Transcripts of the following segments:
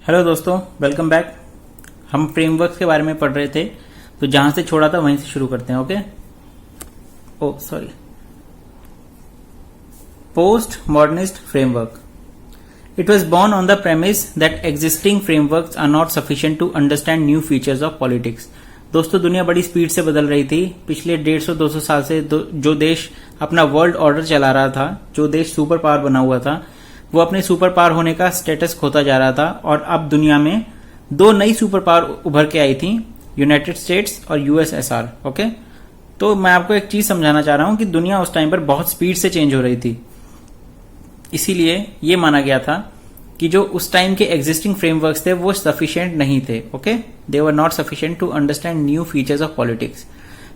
Hello दोस्तों, welcome back. हम frameworks के बारे में पढ़ रहे थे, तो जहां से छोड़ा था वहीं से शुरू करते हैं। Okay, post modernist framework. It was born on the premise that existing frameworks are not sufficient to understand new features of politics. दोस्तों, दुनिया बड़ी स्पीड से बदल रही थी। पिछले 150-200 साल से जो देश अपना वर्ल्ड ऑर्डर चला रहा था, जो देश सुपर पावर बना हुआ था, वो अपने सुपर पावर होने का स्टेटस खोता जा रहा था। और अब दुनिया में दो नई सुपर पावर उभर के आई थी, यूनाइटेड स्टेट्स और यूएसएसआर। ओके, तो मैं आपको एक चीज समझाना चाह रहा हूं कि दुनिया उस टाइम पर बहुत स्पीड से चेंज हो रही थी। इसीलिए ये माना गया था कि जो उस टाइम के एग्जिस्टिंग फ्रेमवर्क्स थे वो सफिशिएंट नहीं थे। Okay, they were not sufficient to understand new features of politics.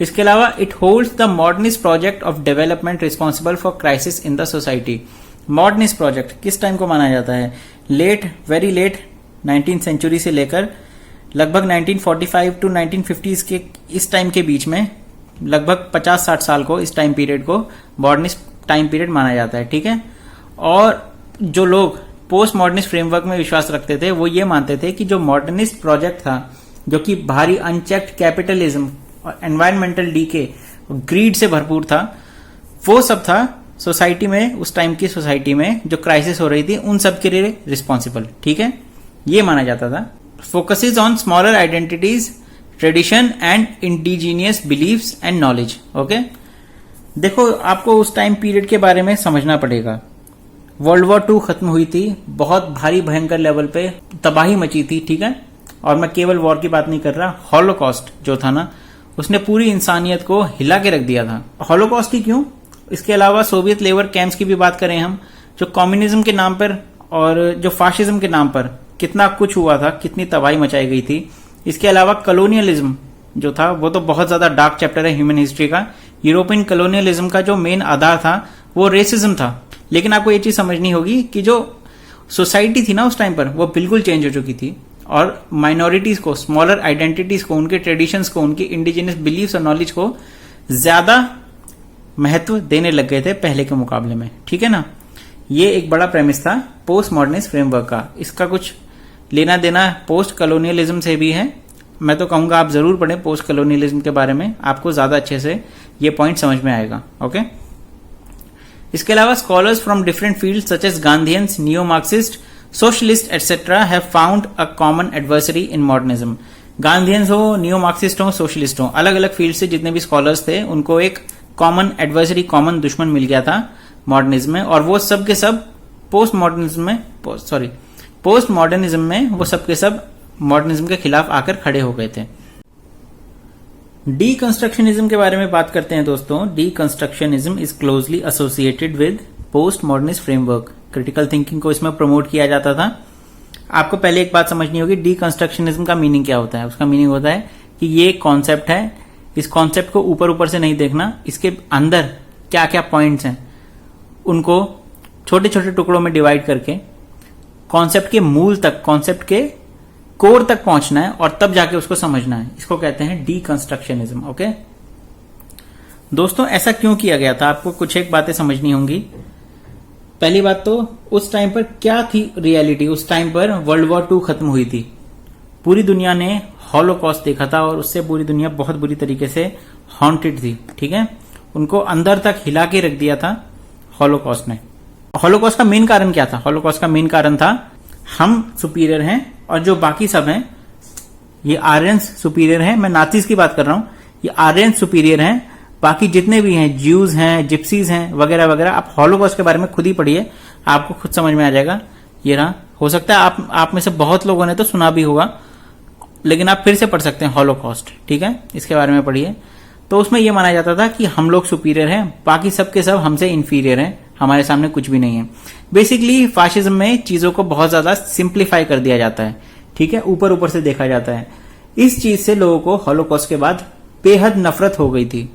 इसके अलावा it holds the modernist project of development responsible for crisis in the society. Modernist project किस टाइम को माना जाता है? वेरी लेट 19th सेंचुरी से लेकर लगभग 1945 टू 1950s के इस टाइम के बीच में लगभग 50-60 साल को, इस टाइम पीरियड को मॉडर्निस्ट टाइम पीरियड माना जाता है। ठीक है, और जो लोग पोस्ट मॉडर्निस्ट फ्रेमवर्क में विश्वास रखते थे वो ये मानते थे कि जो मॉडर्निस्ट प्रोजेक्ट था, जो कि भारी अनचेक्ड कैपिटलिज्म और एनवायरमेंटल डीके, ग्रीड से भरपूर था, वो सब था सोसाइटी में, उस टाइम की सोसाइटी में जो क्राइसिस हो रही थी उन सब के लिए रिस्पॉन्सिबल। ठीक है, ये माना जाता था। Focuses on smaller identities, tradition and indigenous beliefs and knowledge. Okay, देखो, आपको उस टाइम पीरियड के बारे में समझना पड़ेगा। वर्ल्ड वॉर 2 खत्म हुई थी, बहुत भारी भयंकर लेवल पे तबाही मची थी। ठीक है, और मैं केवल वॉर की बात नहीं कर रहा, हॉलोकॉस्ट जो था ना, उसने पूरी इंसानियत को हिला के रख दिया था। हॉलोकॉस्ट ही क्यों, इसके अलावा सोवियत लेबर कैंप्स की भी बात करें हम, जो कम्युनिज्म के नाम पर और जो फाशिज्म के नाम पर कितना कुछ हुआ था, कितनी तबाही मचाई गई थी। इसके अलावा कलोनियलिज्म जो था वो तो बहुत ज्यादा डार्क चैप्टर है ह्यूमन हिस्ट्री का। यूरोपियन कलोनियलिज्म का जो मेन आधार था वो रेसिज्म था। लेकिन आपको ये चीज समझनी होगी कि जो सोसाइटी थी ना उस टाइम पर, वो बिल्कुल चेंज हो चुकी थी और माइनॉरिटीज को, स्मॉलर आइडेंटिटीज को, उनके ट्रेडिशंस को, उनकी इंडिजिनियस बिलीव्स और नॉलेज को ज्यादा महत्व देने लग गए थे पहले के मुकाबले में। ठीक है ना, ये एक बड़ा प्रेमिस था पोस्ट मॉडर्निस्ट फ्रेमवर्क का। इसका कुछ लेना देना पोस्ट कलोनियलिज्म से भी है। मैं तो कहूंगा आप जरूर पढ़ें पोस्ट कलोनियलिज्म के बारे में, आपको ज्यादा अच्छे से ये पॉइंट समझ में आएगा। ओके, इसके अलावा scholars from different field such as Gandhians, neo Marxist, socialist etcetera have found a common adversary in modernism. Gandhians हो, नियो मार्क्सिस्ट हो, सोशलिस्ट हो, अलग अलग फील्ड से जितने भी स्कॉलर्स थे उनको एक कॉमन एडवर्सरी, कॉमन दुश्मन मिल गया था मॉडर्निज्म में, और वो सब के सब पोस्ट मॉडर्निज्म में वो सब के सब मॉडर्निज्म के खिलाफ आकर खड़े हो गए थे। डीकंस्ट्रक्शनिज्म के बारे में बात करते हैं दोस्तों। Deconstructionism is closely associated with post modernist framework. Critical thinking को इसमें प्रमोट किया जाता था। आपको पहले एक बात समझनी होगी, डीकंस्ट्रक्शनिज्म का मीनिंग क्या होता है। उसका मीनिंग होता है कि ये कॉन्सेप्ट है, इस कॉन्सेप्ट को ऊपर ऊपर से नहीं देखना, इसके अंदर क्या क्या पॉइंट्स हैं उनको छोटे छोटे टुकड़ों में डिवाइड करके कॉन्सेप्ट के मूल तक, कॉन्सेप्ट के कोर तक पहुंचना है और तब जाके उसको समझना है। इसको कहते हैं डीकंस्ट्रक्शनिज्म। ओके दोस्तों, ऐसा क्यों किया गया था, आपको कुछ एक बातें समझनी होंगी। पहली बात तो उस टाइम पर क्या थी रियलिटी। उस टाइम पर वर्ल्ड वॉर 2 खत्म हुई थी, पूरी दुनिया ने हॉलोकॉस्ट देखा था और उससे पूरी दुनिया बहुत बुरी तरीके से हॉन्टेड थी। ठीक है, उनको अंदर तक हिला के रख दिया था हॉलोकॉस्ट ने। हॉलोकॉस्ट का मेन कारण क्या था? हॉलोकॉस्ट का मेन कारण था हम सुपीरियर हैं और जो बाकी सब हैं ये आर्यंस सुपीरियर हैं। मैं नाजीज की बात कर रहा हूं, ये आर्यंस सुपीरियर हैं, बाकी जितने भी हैं, ज्यूज हैं, जिप्सीज हैं, वगैरह वगैरह। आप हॉलोकॉस्ट के बारे में खुद ही पढ़िए, आपको खुद समझ में आ जाएगा। ये रहा, हो सकता है आप में से बहुत लोगों ने तो सुना भी होगा, लेकिन आप फिर से पढ़ सकते हैं हॉलोकॉस्ट। ठीक है, इसके बारे में पढ़िए। तो उसमें यह माना जाता था कि हम लोग सुपीरियर हैं, बाकी सब के सब हमसे इंफीरियर हैं, हमारे सामने कुछ भी नहीं है। बेसिकली फाशिज्म में चीजों को बहुत ज्यादा सिंप्लीफाई कर दिया जाता है। ठीक है, ऊपर ऊपर से देखा जाता है। इस चीज से लोगों को हॉलोकॉस्ट के बाद बेहद नफरत हो गई थी,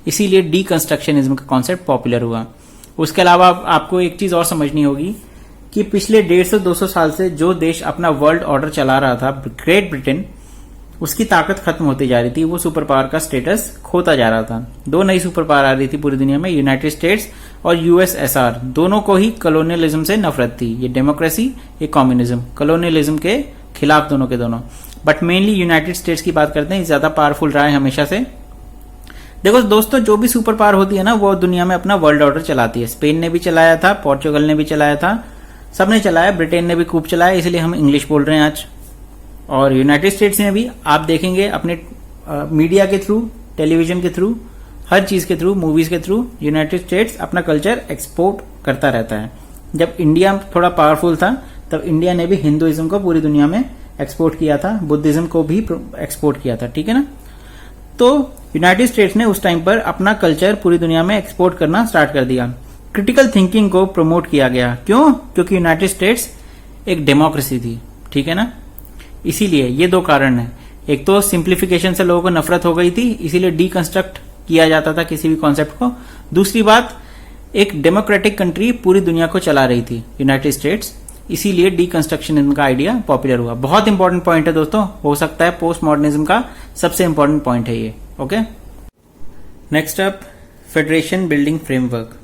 इसीलिए डीकंस्ट्रक्शनिज्म का कॉन्सेप्ट पॉपुलर हुआ। उसके अलावा आपको एक चीज और समझनी होगी कि पिछले 150-200 साल से जो देश अपना वर्ल्ड ऑर्डर चला रहा था, ग्रेट ब्रिटेन, उसकी ताकत खत्म होती जा रही थी, वो सुपर पावर का स्टेटस खोता जा रहा था। दो नई सुपर पावर आ रही थी पूरी दुनिया में, यूनाइटेड स्टेट्स और यूएसएसआर। दोनों को ही कॉलोनियलिज्म से नफरत थी। ये डेमोक्रेसी, ये कम्युनिज्म, कॉलोनियलिज्म के खिलाफ दोनों के दोनों, बट मेनली यूनाइटेड स्टेट्स की बात करते हैं, ज्यादा पावरफुल रहा है हमेशा से। देखो दोस्तों, जो भी सुपर पावर होती है ना, वो दुनिया में अपना वर्ल्ड ऑर्डर चलाती है। स्पेन ने भी चलाया था, पोर्चुगल ने भी चलाया था, सबने चलाया, ब्रिटेन ने भी खूब चलाया, इसलिए हम इंग्लिश बोल रहे हैं आज। और यूनाइटेड स्टेट्स ने भी, आप देखेंगे अपने मीडिया के थ्रू, टेलीविजन के थ्रू, हर चीज के थ्रू, मूवीज के थ्रू, यूनाइटेड स्टेट्स अपना कल्चर एक्सपोर्ट करता रहता है। जब इंडिया थोड़ा पावरफुल था, तब इंडिया ने भी हिंदुइज्म को पूरी दुनिया में एक्सपोर्ट किया था, बुद्धिज्म को भी एक्सपोर्ट किया था, ठीक है ना। तो यूनाइटेड स्टेट्स ने उस टाइम पर अपना कल्चर पूरी दुनिया में एक्सपोर्ट करना स्टार्ट कर दिया। क्रिटिकल थिंकिंग को प्रमोट किया गया। क्यों? क्योंकि यूनाइटेड स्टेट्स एक डेमोक्रेसी थी, ठीक है ना। इसीलिए ये दो कारण है। एक तो सिंप्लीफिकेशन से लोगों को नफरत हो गई थी, इसीलिए डीकंस्ट्रक्ट किया जाता था किसी भी कॉन्सेप्ट को। दूसरी बात, एक डेमोक्रेटिक कंट्री पूरी दुनिया को चला रही थी यूनाइटेड स्टेट्स, इसीलिए डीकंस्ट्रक्शनिज्म का आइडिया पॉपुलर हुआ। बहुत इंपॉर्टेंट पॉइंट है दोस्तों, हो सकता है पोस्ट मॉडर्निज्म का सबसे इंपॉर्टेंट पॉइंट है ये। Okay, next up, federation building framework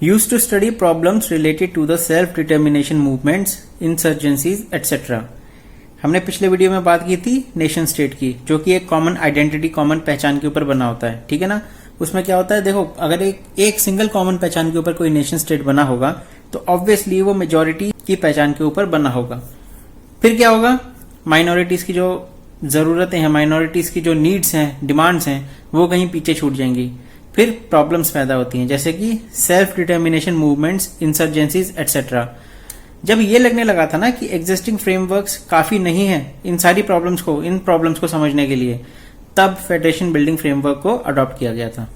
used to study problems related to the self determination movements, insurgencies etcetera. हमने पिछले वीडियो में बात की थी नेशन स्टेट की, जो कि एक कॉमन आइडेंटिटी, कॉमन पहचान के ऊपर बना होता है, ठीक है ना। उसमें क्या होता है, देखो, अगर एक सिंगल कॉमन पहचान के ऊपर कोई नेशन स्टेट बना होगा, तो ऑब्वियसली वो मेजॉरिटी की पहचान के ऊपर बना होगा। फिर क्या होगा, माइनॉरिटीज की जो जरूरतें हैं, माइनॉरिटीज की जो नीड्स हैं, डिमांड्स हैं, वो कहीं पीछे छूट जाएंगी। फिर प्रॉब्लम्स पैदा होती हैं, जैसे कि self determination movements, insurgencies etcetera. जब ये लगने लगा था ना कि एग्जिस्टिंग फ्रेमवर्क्स काफी नहीं है इन प्रॉब्लम्स को समझने के लिए, तब फेडरेशन बिल्डिंग फ्रेमवर्क को अडॉप्ट किया गया था।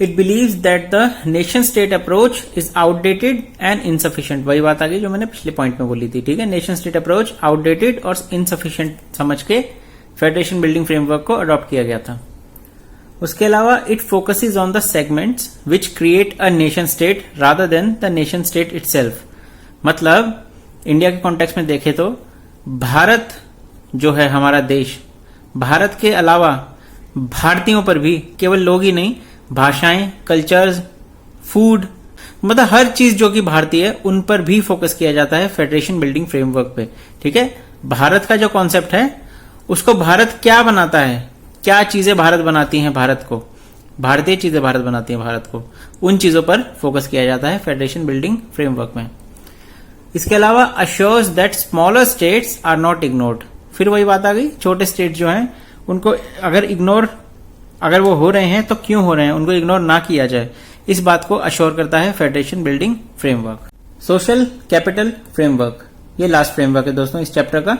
It believes that the nation state approach is outdated and insufficient. वही बात आ गई जो मैंने पिछले पॉइंट में बोली थी, ठीक है। नेशन स्टेट अप्रोच आउटडेटेड और इनसफिशिएंट समझ के फेडरेशन बिल्डिंग फ्रेमवर्क को अडॉप्ट किया गया था। उसके अलावा it focuses on the segments which create a nation state rather than the nation state itself. मतलब इंडिया के कॉन्टेक्स्ट में देखें तो भारत जो है हमारा देश, भारत के अलावा भारतीयों पर भी, केवल लोग ही नहीं, भाषाएं, कल्चर्स, फूड, मतलब हर चीज जो कि भारतीय है, उन पर भी फोकस किया जाता है फेडरेशन बिल्डिंग फ्रेमवर्क पे, ठीक है। भारत का जो कॉन्सेप्ट है, उसको भारत क्या बनाता है, क्या चीजें भारत बनाती हैं भारत को, भारतीय चीजें भारत बनाती हैं भारत को, उन चीजों पर फोकस किया जाता है फेडरेशन बिल्डिंग फ्रेमवर्क में। इसके अलावा assures that smaller states are not ignored. फिर वही बात आ गई, छोटे स्टेट जो हैं उनको अगर वो हो रहे हैं तो क्यों हो रहे हैं, उनको इग्नोर ना किया जाए, इस बात को अश्योर करता है federation building framework. Social capital framework, ये लास्ट फ्रेमवर्क है दोस्तों इस चैप्टर का।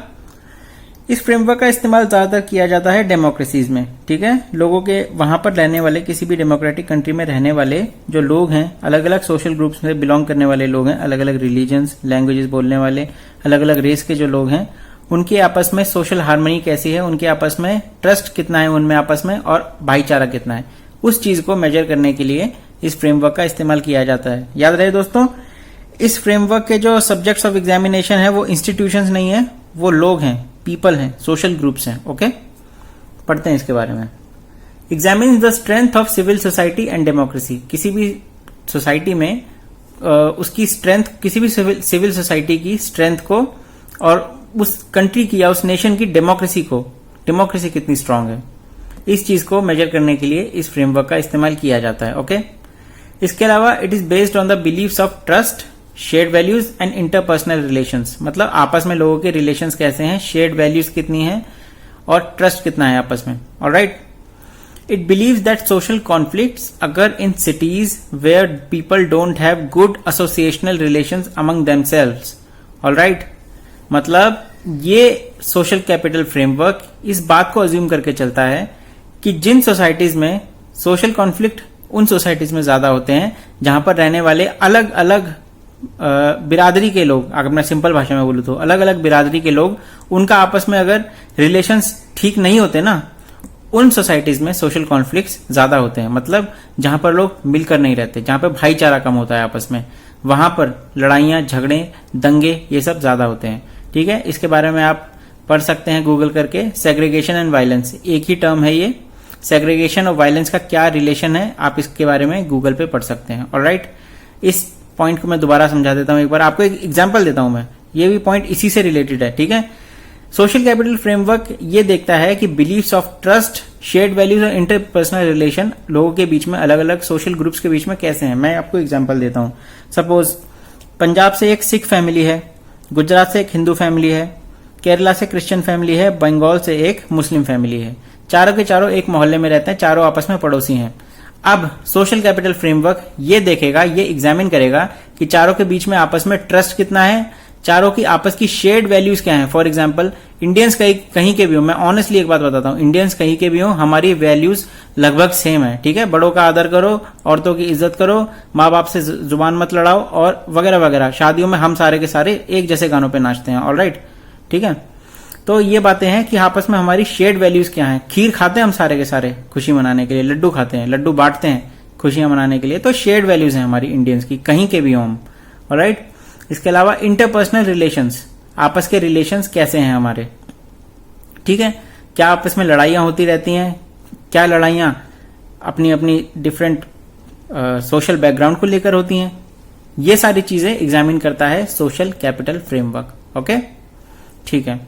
इस फ्रेमवर्क का इस्तेमाल ज्यादातर किया जाता है डेमोक्रेसीज में, ठीक है। लोगों के वहां पर रहने वाले, किसी भी डेमोक्रेटिक कंट्री में रहने वाले जो लोग हैं, अलग अलग सोशल ग्रुप्स में बिलोंग करने वाले लोग हैं, अलग अलग रिलीजन्स, लैंग्वेजेस बोलने वाले, अलग अलग रेस के जो लोग हैं, उनके आपस में सोशल हार्मनी कैसी है, उनके आपस में ट्रस्ट कितना है उनमें आपस में, और भाईचारा कितना है, उस चीज को मेजर करने के लिए इस फ्रेमवर्क का इस्तेमाल किया जाता है। याद रहे दोस्तों, इस फ्रेमवर्क के जो सब्जेक्ट्स ऑफ एग्जामिनेशन है वो इंस्टीट्यूशंस नहीं है, वो लोग हैं, पीपल हैं, सोशल ग्रुप्स हैं। ओके, पढ़ते हैं इसके बारे में। Examines the strength of civil society and democracy. किसी भी सोसाइटी में उसकी स्ट्रेंथ, किसी भी सिविल सोसाइटी की स्ट्रेंथ को, और उस कंट्री की या उस नेशन की डेमोक्रेसी कितनी स्ट्रांग है, इस चीज को मेजर करने के लिए इस फ्रेमवर्क का इस्तेमाल किया जाता है। ओके, इसके अलावा it is based on the beliefs of trust, shared values and interpersonal relations. मतलब आपस में लोगों के रिलेशंस कैसे हैं, शेयर्ड वैल्यूज कितनी है और ट्रस्ट कितना है आपस में। Alright, it believes that social conflicts अगर in cities where people don't have good associational relations among themselves. Alright, मतलब ये सोशल कैपिटल फ्रेमवर्क इस बात को अज्यूम करके चलता है कि जिन सोसाइटीज में सोशल कॉन्फ्लिक्ट उन सोसाइटीज में ज्यादा होते हैं जहां पर रहने वाले अलग अलग बिरादरी के लोग, अगर मैं सिंपल भाषा में बोलूं तो अलग अलग बिरादरी के लोग, उनका आपस में अगर रिलेशंस ठीक नहीं होते ना, उन सोसाइटीज में सोशल कॉन्फ्लिक्ट्स ज्यादा होते हैं। मतलब जहां पर लोग मिलकर नहीं रहते, जहां पर भाईचारा कम होता है आपस में, वहां पर लड़ाइयां, झगड़े, दंगे, ये सब ज्यादा होते हैं। ठीक है, इसके बारे में आप पढ़ सकते हैं गूगल करके। सेग्रीगेशन एंड वायलेंस, एक ही टर्म है ये। सेग्रीगेशन और वायलेंस का क्या रिलेशन है, आप इसके बारे में गूगल पे पढ़ सकते हैं। ऑलराइट, इस पॉइंट को मैं दोबारा समझा देता हूं एक बार, आपको एक एग्जांपल देता हूं मैं, ये भी पॉइंट इसी से रिलेटेड है। ठीक है, सोशल कैपिटल फ्रेमवर्क ये देखता है कि beliefs of trust, shared values और इंटरपर्सनल रिलेशन लोगों के बीच में, अलग अलग सोशल ग्रुप्स के बीच में कैसे हैं। मैं आपको एग्जांपल देता हूं। सपोज पंजाब से एक सिख फैमिली है, गुजरात से एक हिंदू फैमिली है, केरला से क्रिश्चियन फैमिली है, बंगाल से एक मुस्लिम फैमिली है। चारों के चारों एक मोहल्ले में रहते हैं, चारों आपस में पड़ोसी हैं। अब सोशल कैपिटल फ्रेमवर्क ये देखेगा, ये एग्जामिन करेगा कि चारों के बीच में आपस में ट्रस्ट कितना है, चारों की आपस की शेयर्ड वैल्यूज क्या हैं। फॉर एग्जांपल इंडियंस कहीं के भी हो, मैं ऑनेस्टली एक बात बताता हूं, इंडियंस कहीं के भी हो, हमारी वैल्यूज लगभग सेम है। ठीक है, बड़ों का आदर करो, औरतों की इज्जत करो, माँ बाप से जुबान मत लड़ाओ और वगैरह वगैरह। शादियों में हम सारे के सारे एक जैसे गानों पे नाचते हैं। ऑलराइट, ठीक है। तो ये बातें हैं कि आपस में हमारी शेयर्ड वैल्यूज क्या हैं। खीर खाते हैं हम सारे के सारे खुशी मनाने के लिए, लड्डू खाते हैं, लड्डू बांटते हैं खुशियां मनाने के लिए। तो शेयर्ड वैल्यूज हैं हमारी इंडियंस की, कहीं के भी हो हम। ऑलराइट, इसके अलावा इंटरपर्सनल रिलेशंस, आपस के रिलेशंस कैसे हैं हमारे। ठीक है, क्या आपस में लड़ाइयां होती रहती हैं, क्या लड़ाइयां अपनी अपनी डिफरेंट सोशल बैकग्राउंड को लेकर होती हैं। ये सारी चीजें एग्जामिन करता है सोशल कैपिटल फ्रेमवर्क। ओके, ठीक है।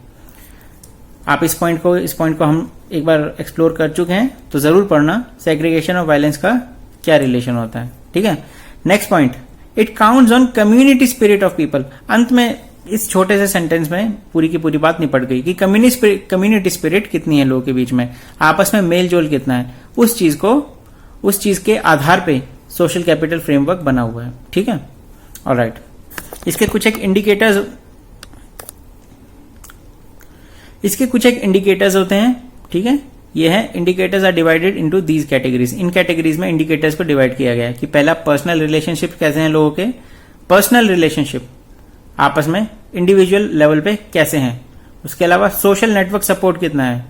आप इस पॉइंट को हम एक बार एक्सप्लोर कर चुके हैं, तो जरूर पढ़ना सेग्रीगेशन और वायलेंस का क्या रिलेशन होता है। ठीक है, next point, it counts on community spirit of people. अंत में इस छोटे से सेंटेंस में पूरी की पूरी बात निपट गई कि कम्युनिटी स्पिरिट कितनी है लोगों के बीच में, आपस में मेल जोल कितना है। उस चीज के आधार पे सोशल कैपिटल फ्रेमवर्क बना हुआ है। ठीक है, ऑलराइट। इसके कुछ एक इंडिकेटर्स होते हैं। ठीक है, ये है indicators are divided into these categories. इन कैटेगरीज में इंडिकेटर्स को डिवाइड किया गया है कि पहला पर्सनल रिलेशनशिप कैसे हैं लोगों के, पर्सनल रिलेशनशिप आपस में इंडिविजुअल लेवल पे कैसे हैं। उसके अलावा सोशल नेटवर्क सपोर्ट कितना है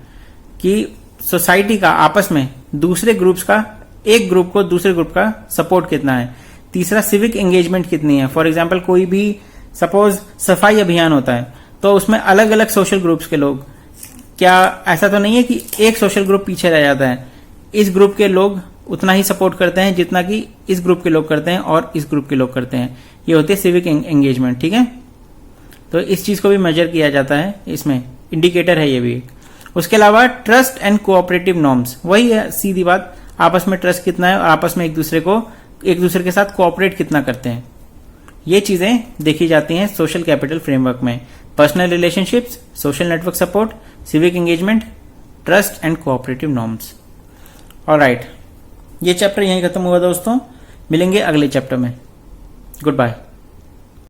कि सोसाइटी का आपस में दूसरे ग्रुप्स का, एक ग्रुप को दूसरे ग्रुप का सपोर्ट कितना है। तीसरा सिविक एंगेजमेंट कितनी है। फॉर एग्जाम्पल कोई भी सपोज सफाई अभियान होता है तो उसमें अलग अलग सोशल ग्रुप्स के लोग, क्या ऐसा तो नहीं है कि एक सोशल ग्रुप पीछे रह जाता है। इस ग्रुप के लोग उतना ही सपोर्ट करते हैं जितना कि इस ग्रुप के लोग करते हैं और इस ग्रुप के लोग करते हैं। ये होती है सिविक एंगेजमेंट। ठीक है, तो इस चीज को भी मेजर किया जाता है, इसमें इंडिकेटर है ये भी। उसके अलावा ट्रस्ट एंड कोऑपरेटिव नॉर्म्स, वही है सीधी बात, आपस में ट्रस्ट कितना है और आपस में एक दूसरे के साथ कोऑपरेट कितना करते हैं। ये चीजें देखी जाती हैं सोशल कैपिटल फ्रेमवर्क में। Personal relationships, social network support, civic engagement, trust and cooperative norms. Alright, ये चैप्टर यहीं खत्म हुआ दोस्तों, मिलेंगे अगले चैप्टर में। Good bye.